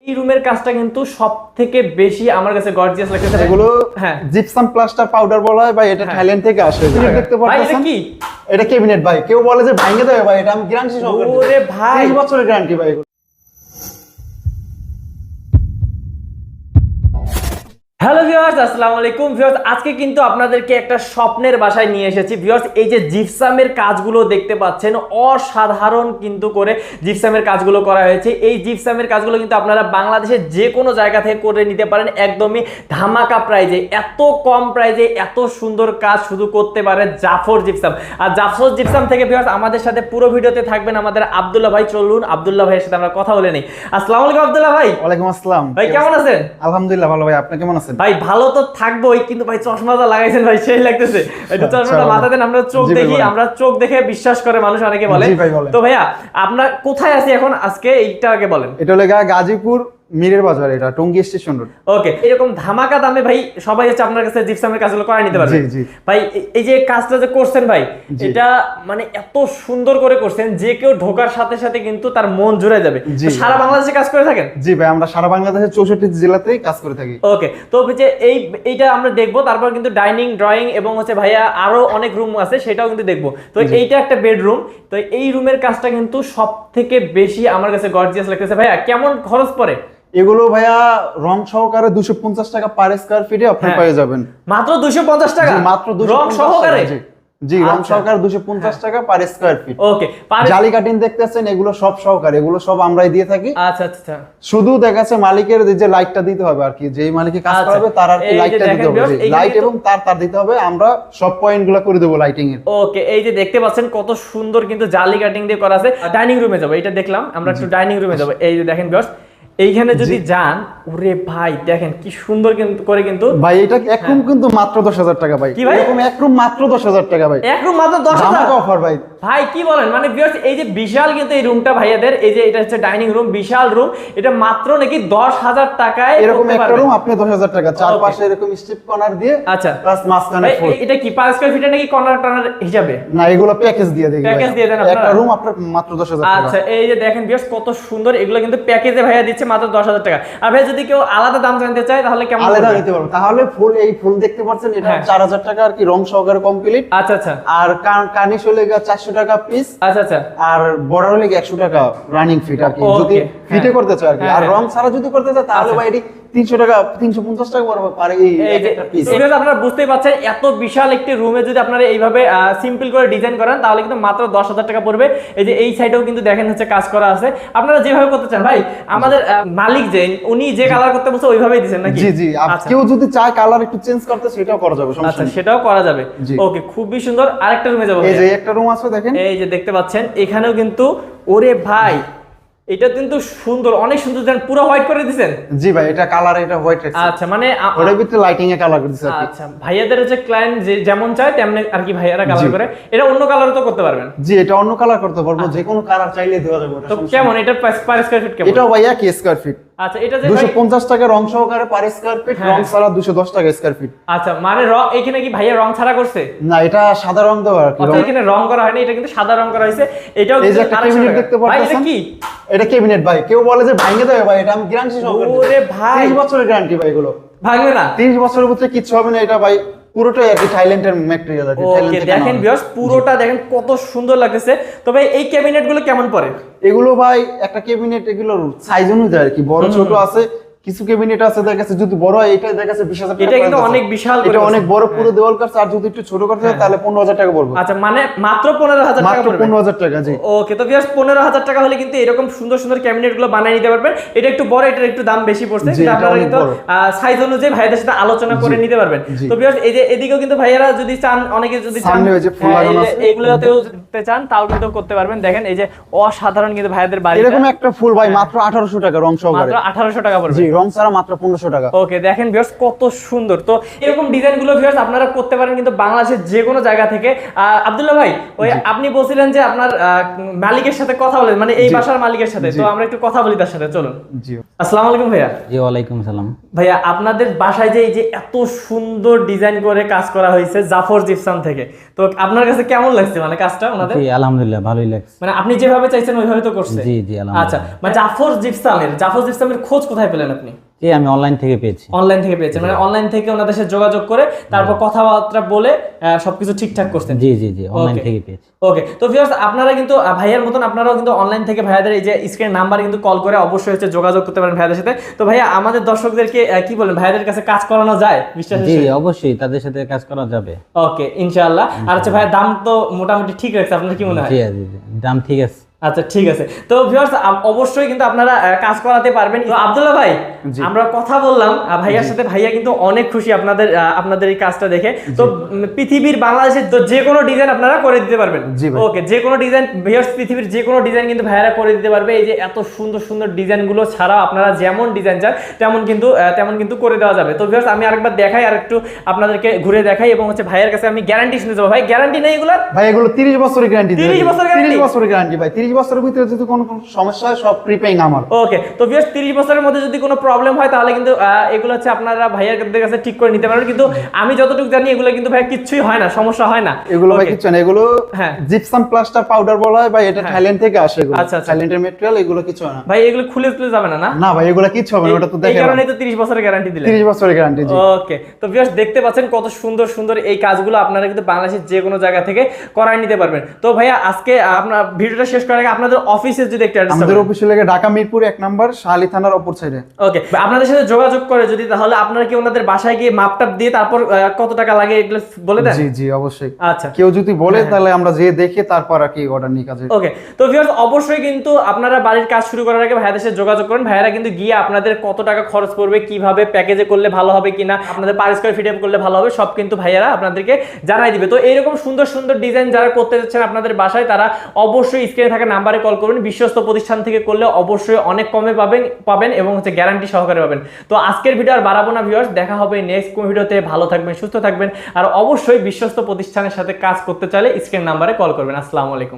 এই রুমের কাজটা কিন্তু সবথেকে বেশি আমার কাছে গর্জিয়াস লাগতেছে। এগুলো হ্যাঁ জিপসাম প্লাস্টার পাউডার বলা হয় ভাই, এটা থাইল্যান্ড থেকে আসে। দেখতে ভাই এটা পাচ্ছেন কি? এটা ক্যাবিনেট ভাই, কেউ বলে যে ভাঙে দেবে ভাই, এটা আমি গ্যারান্টি সহকারে দিই। ওরে ভাই 30 বছরের গ্যারান্টি ভাই। হ্যালো ভিউয়ার্স, আসসালামু আলাইকুম ভিউয়ার্স। আজকে কিন্তু আপনাদেরকে একটা স্বপ্নের বাসায় নিয়ে এসেছি ভিউয়ার্স। এই যে জিপসামের কাজগুলো দেখতে পাচ্ছেন, অসাধারণ কিন্তু করে জিপসামের কাজগুলো করা হয়েছে। এই জিপসামের কাজগুলো কিন্তু আপনারা বাংলাদেশের যে কোনো জায়গা থেকে করে নিতে পারেন একদমই ধামাকা প্রাইজে। এত কম প্রাইজে এত সুন্দর কাজ শুধু করতে পারে জাফর জিপসাম। আর জাফর জিপসাম থেকে ভিউয়ার্স আমাদের সাথে পুরো ভিডিওতে থাকবেন আমাদের আব্দুল্লাহ ভাই। চলুন আব্দুল্লাহ ভাইয়ের সাথে আমরা কথা বলে নিই। আসসালামু আলাইকুম আব্দুল্লাহ ভাই। ওয়ালাইকুম আসসালাম ভাই কেমন আছেন? আলহামদুলিল্লাহ ভালো ভাই, আপনি কেমন আছেন? ভাই ভালো তো থাকবোই, কিন্তু ভাই চশমাটা লাগাইছেন ভাই, সেই লাগতেছে। একটু চশমাটা মাথা দেন, আমরা চোখ দেখি, আমরা চোখ দেখে বিশ্বাস করে মানুষ অনেকে বলে। তো ভাইয়া আপনার কোথায় আছি এখন আজকে এইটা আগে বলেন। এটা হলো গাজীপুর মিরের বাজার, এটা টঙ্গী স্টেশন রোড। ওকে, এরকম ধামাকা দামে ভাই সবাই হচ্ছে আপনার কাছে জিপসামের কাজগুলো করে নিতে পারবে। জি জি ভাই এই যে কাজটা যে করছেন ভাই, এটা মানে এত সুন্দর করে করছেন যে কেউ ঢোকার সাথে সাথে কিন্তু তার মন জুড়ে যাবে। তো সারা বাংলাদেশে কাজ করে থাকেন? জি ভাই, আমরা সারা বাংলাদেশের 64 জেলাতেই কাজ করে থাকি। ওকে, তো হচ্ছে এইটা আমরা দেখবো, তারপর কিন্তু ডাইনিং ড্রয়িং এবং হচ্ছে ভাইয়া আরো অনেক রুম আছে সেটাও কিন্তু দেখবো। তো এইটা একটা বেডরুম। তো এই রুমের কাজটা কিন্তু সব থেকে বেশি আমার কাছে গর্জিয়াস লাগতেছে। ভাইয়া কেমন খরচ পড়ে? এগুলো ভাইয়া রং সহকারে 250 টাকা পার স্কয়ার ফিটে আপনি পেয়ে যাবেন। মাত্র 250 টাকা? মাত্র রং সহকারে? জি রং সহকারে 250 টাকা পার স্কয়ার ফিট। ওকে, জালি কাটিং দেখতেছেন, এগুলো সব সহকারে, এগুলো সব আমরাই দিয়ে থাকি। আচ্ছা আচ্ছা, শুধু দেখাচ্ছে মালিকের যে লাইটটা দিতে হবে আর কি, যেই মালিকে কাজ করাবে তার আর কি লাইটটা দিতে হবে, লাইট এবং তার দিতে হবে, আমরা সব পয়েন্টগুলো করে দেব লাইটিং এর। ওকে, এই যে দেখতে পাচ্ছেন কত সুন্দর কিন্তু জালি কাটিং দিয়ে করা আছে। ডাইনিং রুমে যাব, এটা দেখলাম, আমরা একটু ডাইনিং রুমে যাব। এই যে দেখেন ভিউয়ার্স, এইখানে যদি যান, ওরে ভাই দেখেন কি সুন্দর কিন্তু করে কিন্তু ভাই এটা এক রুম কিন্তু মাত্র 10,000 টাকা ভাই। কি ভাই? এরকম এক রুম মাত্র 10,000 টাকা ভাই। এক রুম মাত্র 10,000 অফার ভাই। ভাই কি বলেন, মানে ভিউয়ার্স এই যে বিশাল কিন্তু এই রুমটা ভাইয়াদের, এই যে এটা হচ্ছে ডাইনিং রুম, বিশাল রুম, এটা মাত্র নাকি 10,000 টাকায় এরকম একটা রুম আপনি 10,000 টাকা, চারপাশে এরকম স্টেপ কর্নার দিয়ে, আচ্ছা প্লাস মাঝখানে ফুল। এটা কি পার স্কয়ার ফিটে নাকি কর্নার টর্নার হিসাবে? না, এগুলো প্যাকেজ দিয়ে দেই। প্যাকেজ দিয়ে দেন আপনারা? একটা রুম আপনার মাত্র 10,000 টাকা। আচ্ছা, এই যে দেখেন ভিউয়ার্স কত সুন্দর, এগুলো কিন্তু প্যাকেজে ভাইয়া দিচ্ছে মাত্র 10,000 টাকা। আর ভাই যদি কেউ আলাদা দাম জানতে চায় তাহলে কেমন আলাদা নিতে পারবো, তাহলে ফুল এই ফুল দেখতে পাচ্ছেন, এটা 4,000 টাকা আর কি, রং সহকারে কমপ্লিট। আচ্ছা আচ্ছা, আর কার্নিশ হলে 400 টাকা পিস। আচ্ছা আচ্ছা, আর বর্ডার হলে 100 টাকা রানিং ফিট আর কি, যদি ফিটে করতে চায় আর কি। আর রং ছাড়া যদি করতে চায় তাহলে ভাই এটি 300 টাকা 350 টাকা পড়বে পারে এই একটা পিস। এগুলো আপনারা বুঝতেই পাচ্ছেন, এত বিশাল একটি রুমে যদি আপনারা এইভাবে সিম্পল করে ডিজাইন করেন তাহলে কিন্তু মাত্র 10,000 টাকা পড়বে। এই যে এই সাইডেও কিন্তু দেখেন হচ্ছে কাজ করা আছে, আপনারা যেভাবে করতে চান। ভাই আমাদের মালিক যে উনি যে কালার করতে বলছে ওইভাবেই দিবেন নাকি? জি জি, কেউ যদি চায় কালার একটু চেঞ্জ করতে সেটাও করা যাবে, সমস্যা আচ্ছা নেই। সেটাও করা যাবে। ওকে, খুবই সুন্দর। আরেকটা রুমে যাব, এই যে একটা রুম আছে দেখেন, এই যে দেখতে পাচ্ছেন এখানেও কিন্তু, ওরে ভাই এটা কিন্তু সুন্দর, অনেক সুন্দর। পুরো হোয়াইট করে দিবেন? জি ভাই, এটা কালার, এটা হোয়াইট আছে। আচ্ছা, মানে ওর ভিতরে লাইটিং এ কালার করে দিছে। আচ্ছা, ভাইয়াদের হচ্ছে ক্লায়েন্ট যে যেমন চায় তেমনি আর কি ভাইয়ারা কালার করে। এটা অন্য কালারও তো করতে পারবেন? জি, এটা অন্য কালার করতে পারবো, যে কোনো কালার চাইলে দেওয়া যাবে। তো কেমন এটা পার স্কয়ার ফিট কেমন? এটাও ভাই 1 স্কয়ার ফিট। আচ্ছা, এটা যে 250 টাকা রং সহকারে পার স্কয়ার ফিট, রং ছাড়া 210 টাকা স্কয়ার ফিট। আচ্ছা, মানে রং এখানে কি ভাইয়া রং ছাড়া করছে? না, এটা সাদা রং দেওয়া আর কি। আচ্ছা, এখানে রং করা হয়নি, এটা কিন্তু সাদা রং করা হয়েছে। এটাও এই যে একটা ক্যাবিনেট দেখতে পাচ্ছেন, এটা কি? এটা ক্যাবিনেট ভাই, কেউ বলে যে ভাঙে দেবে ভাই, এটা আমি গ্যারান্টি সহকারে দিই। ওরে ভাই 30 বছরের গ্যারান্টি ভাই, এগুলো ভাঙবে না? 30 বছরের ভিতরে কিচ্ছু হবে না, এটা ভাই পুরোটাই আর কি থাইল্যান্ডের ম্যাটেরিয়াল আছে। ওকে, দেখেন ভিউয়ার্স পুরোটা দেখেন কত সুন্দর লাগতেছে। তবে এই ক্যাবিনেট গুলো কেমন পড়ে? এগুলো ভাই একটা ক্যাবিনেট, এগুলো সাইজ অনুযায়ী আর কি, বড় ছোট আছে। কিছু ক্যাবিনেট আছে দেখা যাচ্ছে যদি বড় হয় এটা দেখা যাচ্ছে 20,000 টাকা। এটা কিন্তু অনেক বিশাল, এটা অনেক বড়, পুরো দেওয়াল কাজ। আর যদি একটু ছোট করতে হয় তাহলে 15,000 টাকা পড়বে। আচ্ছা, মানে মাত্র 15,000 টাকা মাত্র পড়বে? 15,000 টাকা, জি। ওকে, তো ভিউয়ার্স 15,000 টাকা হলে কিন্তু এরকম সুন্দর সুন্দর ক্যাবিনেট গুলো বানিয়ে নিতে পারবেন। এটা একটু বড়, এটার একটু দাম বেশি পড়ছে, কিন্তু আপনারা কিন্তু সাইজ অনুযায়ী ভাইয়াদের সাথে আলোচনা করে নিতে পারবেন। তো ভিউয়ার্স এই যে এদিকেও কিন্তু ভাইয়ারা যদি চান, অনেকে যদি চান এগুলোতেও করতে চান তাও কিন্তু করতে পারবেন। দেখেন এই যে অসাধারণ কিন্তু ভাইয়াদের বাড়ি, এরকম একটা ফুল ভাই মাত্র 1800 টাকা রং সহকারে। মাত্র 1800 টাকা পড়বে। জি, রং ছাড়া মাত্র 1500 টাকা। ওকে, দেখেন ভিউয়ার্স কত সুন্দর। তো এরকম ডিজাইনগুলো ভিউয়ার্স আপনারা করতে পারেন কিন্তু বাংলাদেশের যে কোনো জায়গা থেকে। আব্দুল্লাহ ভাই, ওই আপনি বলছিলেন যে আপনার মালিকের সাথে কথা বলেন, মানে এই বাসার মালিকের সাথে, তো আমরা একটু কথা বলি তার সাথে, চলুন। জি, আসসালামু আলাইকুম ভাইয়া। জি ওয়ালাইকুম সালাম। ভাইয়া, আপনাদের বাসায় যে এই যে এত সুন্দর ডিজাইন করে কাজ করা হয়েছে জাফর জিপসাম থেকে, তো আপনার কাছে কেমন লাগছে মানে কাজটা ওনাদের? জি আলহামদুলিল্লাহ ভালোই লাগছে। মানে আপনি যেভাবে চাইছেন ওইভাবে তো করছে? জি জি আচ্ছা, আলহামদুলিল্লাহ। মানে জাফর জিপসামের খোঁজ কোথায় পেলেন আপনি? জি আমি অনলাইন থেকে পেয়েছি। অনলাইন থেকে পেয়েছেন, মানে অনলাইন থেকে ওনাদের সাথে যোগাযোগ করে তারপর কথাবার্তা বলে সবকিছু ঠিকঠাক করছেন? জি জি জি অনলাইন Okay. থেকে পেয়েছি। ওকে, তো ভিউয়ার্স আপনারা কিন্তু ভাইয়ার মতন আপনারাও কিন্তু অনলাইন থেকে ভাইয়াদের এই যে স্ক্রিন নাম্বার কিন্তু কল করে অবশ্যই হচ্ছে যোগাযোগ করতে পারেন ভাইয়াদের সাথে। তো ভাইয়া, আমাদের দর্শকদেরকে কি বলেন, ভাইয়াদের কাছে কাজ করানো যায় বিশ্বাসের জি সাথে? অবশ্যই তাদের সাথে কাজ করা যাবে। ওকে, ইনশাআল্লাহ। আর আচ্ছা ভাইয়া, দাম তো মোটামুটি ঠিক রাখছে, আপনার কি মনে হয়? জি জি জি দাম ঠিক আছে। আচ্ছা, ঠিক আছে। তো ভিউয়ার্স অবশ্যই কিন্তু আপনারা কাজ করাতে পারবেন। তো আব্দুল্লাহ ভাই, আমরা কথা বললাম ভাইয়ার সাথে, ভাইয়া কিন্তু অনেক খুশি আপনাদের এই কাজটা দেখে। তো পৃথিবীর বাংলাদেশের যে কোনো ডিজাইন আপনারা করে দিতে পারবেন? জি ভাই। ওকে, যে কোনো ডিজাইন ভিউয়ার্স, পৃথিবীর যে কোনো ডিজাইন কিন্তু ভাইয়ারা করে দিতে পারবে। এই যে এত সুন্দর সুন্দর ডিজাইনগুলো ছাড়াও আপনারা যেমন ডিজাইন চান তেমন কিন্তু করে দেওয়া যাবে। তো ভিউয়ার্স, আমি আরেকবার দেখাই, আর একটু আপনাদেরকে ঘুরে দেখাই, এবং হচ্ছে ভাইয়ের কাছে আমি গ্যারান্টি শুনে যাবো। ভাই, গ্যারান্টি নেই এগুলো? ভাই এগুলো 30 বছরের গ্যারান্টি। 30 বছরের guarantee? 30 বছরের গ্যারান্টি ভাই। 30 বছরের ভিতরে যদি কোনো সমস্যা হয় সব প্রিপেইং আমার। ওকে, তো ভিউয়ার্স 30 বছরের মধ্যে যদি কোনো প্রবলেম হয় তাহলে কিন্তু এগুলো হচ্ছে আপনারা ভাইয়াদের কাছে ঠিক করে নিতে পারবেন। কিন্তু আমি যতটুকু জানি এগুলো কিন্তু ভাই কিচ্ছুই হয় না, সমস্যা হয় না এগুলো ভাই Okay. কিছু না, এগুলো হ্যাঁ। জিপসাম প্লাস্টার পাউডার বলা হয় ভাই, এটা থাইল্যান্ড থেকে আসে। এগুলো আচ্ছা, আচ্ছা। থাইল্যান্ডের ম্যাটেরিয়াল, এগুলো কিছু হয় না ভাই, এগুলো খুলে যাবে না? না ভাই, এগুলো কিছু হবে না, ওটা তো এই দেখেন। কারণেই তো 30 বছরের গ্যারান্টি দিলেন। 30 বছরের গ্যারান্টি। জি ওকে, তো ভিউয়ার্স দেখতে পাচ্ছেন কত সুন্দর সুন্দর এই কাজগুলো আপনারা কিন্তু বাংলাদেশের যে কোনো জায়গা থেকে করাই নিতে পারবেন। তো ভাইয়া, আজকে আপনার ভিডিওটা শেষ করার আগে আপনাদের অফিসের যদি একটা অ্যাড্রেস। আমাদের অফিস লাগে ঢাকা মিরপুর 1 নম্বর, শাহালি থানার অপর সাইডে। ওকে, আপনাদের সাথে যোগাযোগ করে যদি, তাহলে আপনারা কি ওনাদের বাসায় গিয়ে মাপটাপ দিয়ে তারপর কত টাকা লাগে এগুলো বলে দেন? জি জি অবশ্যই। আচ্ছা, কেউ যদি বলে তাহলে আমরা যে দেখে তারপর আর কি অর্ডার নিই কাজে। ওকে, তো ভিউয়ার্স অবশ্যই কিন্তু আপনারা বাড়ির কাজ শুরু করার আগে ভাইয়াদের সাথে যোগাযোগ করেন। ভাইয়ারা কিন্তু গিয়ে আপনাদের কত টাকা খরচ পড়বে, কিভাবে প্যাকেজে করলে ভালো হবে কিনা, আপনাদের পার স্কয়ার ফিটে করলে ভালো হবে, সব কিন্তু ভাইয়ারা আপনাদেরকে জানাই দিবে। তো এইরকম সুন্দর সুন্দর ডিজাইন যারা করতে যাচ্ছেন আপনাদের বাসায়, তারা অবশ্যই স্ক্রিনে থাকা নাম্বারে কল করবেন। বিশ্বস্ত প্রতিষ্ঠান থেকে করলে অবশ্যই অনেক কমে পাবেন এবং হচ্ছে গ্যারান্টি সহকারে পাবেন। তো আজকের ভিডিও আর বাড়াবো না ভিউয়ার্স, দেখা হবে নেক্সট কোন ভিডিওতে। ভালো থাকবেন, সুস্থ থাকবেন, আর অবশ্যই বিশ্বস্ত প্রতিষ্ঠানের সাথে কাজ করতে চাইলে স্ক্রিন নাম্বারে কল করবেন। আসসালামু আলাইকুম।